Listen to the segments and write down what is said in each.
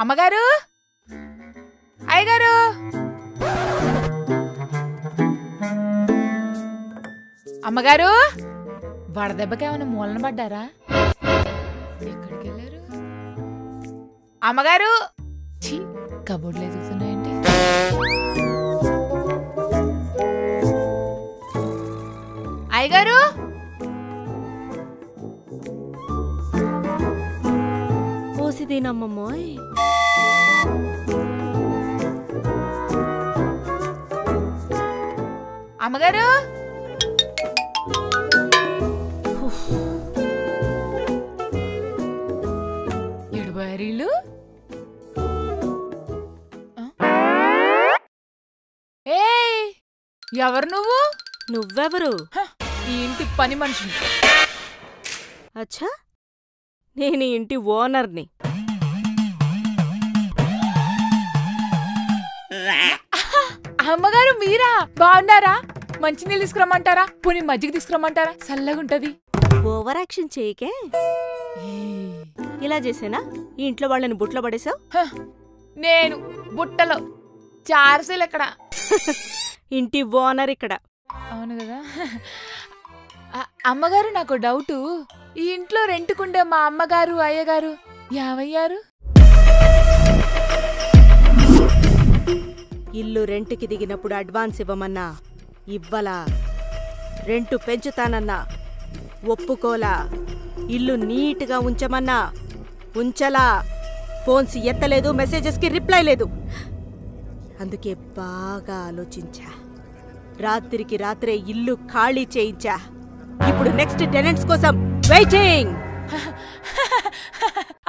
అమ్మగారు, అయ్యగారు, అమ్మగారు, వడదెబ్బకేమైనా మూలన పడ్డారా? ఎక్కడికి వెళ్ళారు? అమ్మగారు, ఛీ, కబోర్డ్లు ఎదుగుతున్నాయండి. అయ్యగారు, పోసిదేనమ్మమ్మోయ్. అమ్మగారు, ఎడుబారీళ్ళు. ఏయ్, ఎవరు నువ్వు? నువ్వెవరు? ఈ ఇంటి పని మనిషిని. అచ్చా, నేను ఇంటి ఓనర్ని. అమ్మగారు మీరా? బాగున్నారా? మంచినీళ్ళు తీసుకురమ్మంటారా? పోనీ మజ్జిగ తీసుకురమ్మంటారా? చల్లగుంటది. Over action చేయకే. ఇలా చేసేనా ఈ ఇంట్లో వాళ్ళని బుట్లో పడేసావు? నేను బుట్టలో చార్సీలు ఎక్కడ? ఇంటి ఓనర్ ఇక్కడ. అవును కదా. అమ్మగారు, నాకు డౌటు. ఈ ఇంట్లో రెంట్కుండే మా అమ్మగారు అయ్యగారు ఏమయ్యారు? ఇల్లు రెంట్కి దిగినప్పుడు అడ్వాన్స్ ఇవ్వమన్నా ఇవ్వలా, రెంటు పెంచుతానన్నా ఒప్పుకోలా, ఇల్లు నీట్గా ఉంచమన్నా ఉంచలా, ఫోన్స్ ఎత్తలేదు, మెసేజెస్కి రిప్లై లేదు. అందుకే బాగా ఆలోచించా, రాత్రికి రాత్రే ఇల్లు ఖాళీ చేయించా. ఇప్పుడు నెక్స్ట్ టెనెంట్స్ కోసం వెయిటింగ్.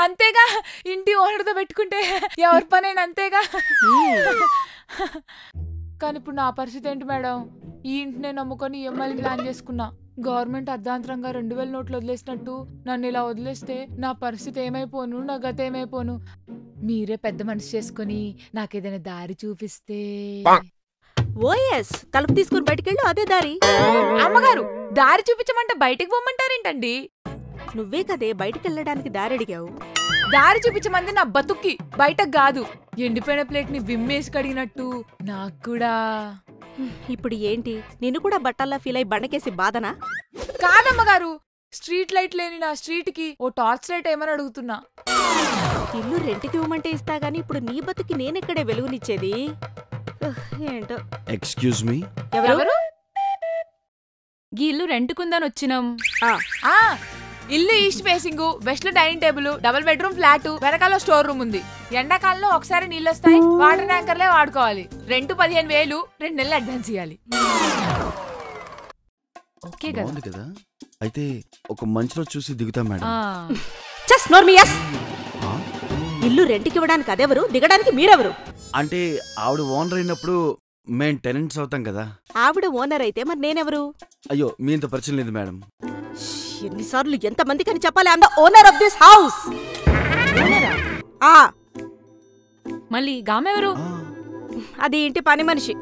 అంతేగా, ఇంటి ఓనర్తో పెట్టుకుంటే ఎవరి పనైనా అంతేగా. కానీ ఇప్పుడు నా పరిస్థితి ఏంటి మేడం? ఈ ఇంటినే నమ్ముకొని ఈఎంఐలు ప్లాన్ చేసుకున్నా. గవర్నమెంట్ అర్ధాంతరంగా 2000 నోట్లు వదిలేసినట్టు నన్ను ఇలా వదిలేస్తే నా పరిస్థితి ఏమైపోను, నా గత ఏమైపోను? మీరే పెద్ద మనసు చేసుకుని నాకేదైనా దారి చూపిస్తే. ఓఎస్, తలుపు తీసుకుని బయటకెళ్ళు, అదే దారి. అమ్మగారు, దారి చూపించమంటే బయటికి పోమంటారేంటండి? నువ్వే కదే బయటకెళ్ళడానికి దారి అడిగావు. దారి చూపించమంది నా బతుక్కి, బయటకు కాదు. ఎండిపోయిన ప్లేట్ ని విమ్మేసి కడిగినట్టు నాకు కూడా. ఇప్పుడు ఏంటి, నిన్ను కూడా బట్టల్లా ఫీల్ అయి బండకేసి బాధనా? కాదమ్మగారు, స్ట్రీట్ లైట్ లేని నా స్ట్రీట్ కి ఓ టార్చ్ లైట్ ఏమని అడుగుతున్నా. ఇల్లు రెంట్కి ఇవ్వమంటే ఇస్తా గానీ ఇప్పుడు నీ బతుకి నేనెక్కడే వెలుగునిచ్చేది? ఏంటో. ఎక్స్క్యూజ్ మీ, ఎవరు? గీ ఇల్లు రెంట్కుందని వచ్చినాం. ఇల్లు ఈస్ట్ ఫేసింగ్, వెస్ట్ లో dining table, double bedroom flat, వెనకాల స్టోర్ రూమ్ ఉంది. ఎండాకాలంలో ఒకసారి నీళ్ళు వస్తాయి, వాటర్ ట్యాంకర్లే వాడుకోవాలి. రెంట్ 15,000, 2 నెలలు అడ్వాన్స్ ఇవ్వాలి. ఓకే కదా? అయితే ఒక మంచి రోజు చూసి దిగుతాం మేడం. జస్ట్ నోర్మియస్. ఇల్లు రెంట్కి ఇవ్వడానికి అదెవరు, దిగడానికి మీరెవరు? అంటే ఆవిడ ఓనర్ అయినప్పుడు మేం టెనెంట్స్ అవుతాం కదా. ఆవిడ ఓనర్ అయితే మరి నేనెవరు? అయ్యో, మీ ఇంత పరిచయం లేదు మేడం. ఎన్నిసార్లు ఎంతమందికి అని చెప్పాలి? I am the owner of this house. మళ్ళీ గామెవరు? అది ఇంటి పని మనిషి.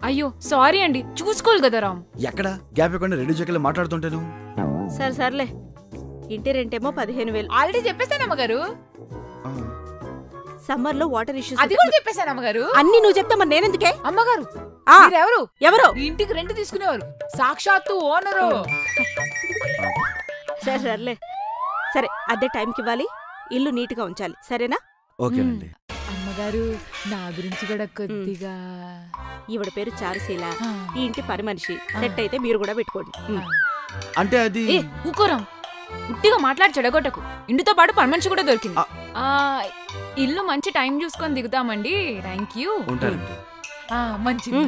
అయ్యో సారీ అండి, చూసుకోవాలి కదా రామ్. ఎక్కడ గ్యాప్ ఇవ్వకుండా 2 జగలు మాట్లాడుతుంటాను. సరే సర్లే, ఇంటి రెంటేమో 15,000. ఆల్రెడీ చెప్పేశాను అమ్మగారు. సమ్మర్ లో వాటర్ ఇష్యూస్ అది కూడా చెప్పేశాను అమ్మగారు. అన్ని నువ్వు చెప్తా మరి నేనెందుకే? అమ్మగారు, ఎవరు ఎవరు ఇంటికి రెంట్ తీసుకునేవారు? సాక్షాత్తు ఓనరు. సరే సర్లే, సరే అదే టైంకి ఇవ్వాలి, ఇల్లు నీట్ గా ఉంచాలి, సరేనా? ఓకేనండి. అమ్మగారు, నా గురించి కూడా కొద్దిగా. ఈవిడ పేరు చారుశీల, ఈ ఇంటి పని మనిషి. సెట్ అయితే మీరు కూడా పెట్టుకోండి. అంటే అది ఊకోరాం, ఉట్టిగా మాట్లాడి చెడగొట్టకు. ఇంటితో పాటు పని మనిషి కూడా దొరికింది. ఇల్లు మంచి టైం చూసుకొని దిగుతామండి. Thank you. ఉంటారండి. మంచిది.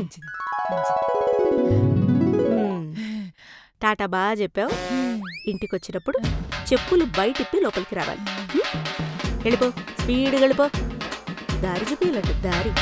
టాటా బాగా చెప్పావు. ఇంటికొచ్చినప్పుడు చెప్పులు బయటిప్పి లోపలికి రావాలి. వెళ్ళిపో, స్పీడ్గా వెళ్ళిపో. దారి చూపియాలంట, దారి.